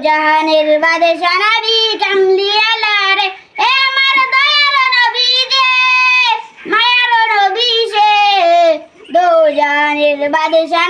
জাহানের বাদশা নবী কামলিওয়ালা রে, এ আমার দয়ার নবী যে মায়ার নবী সে, দো জাহানের বাদশা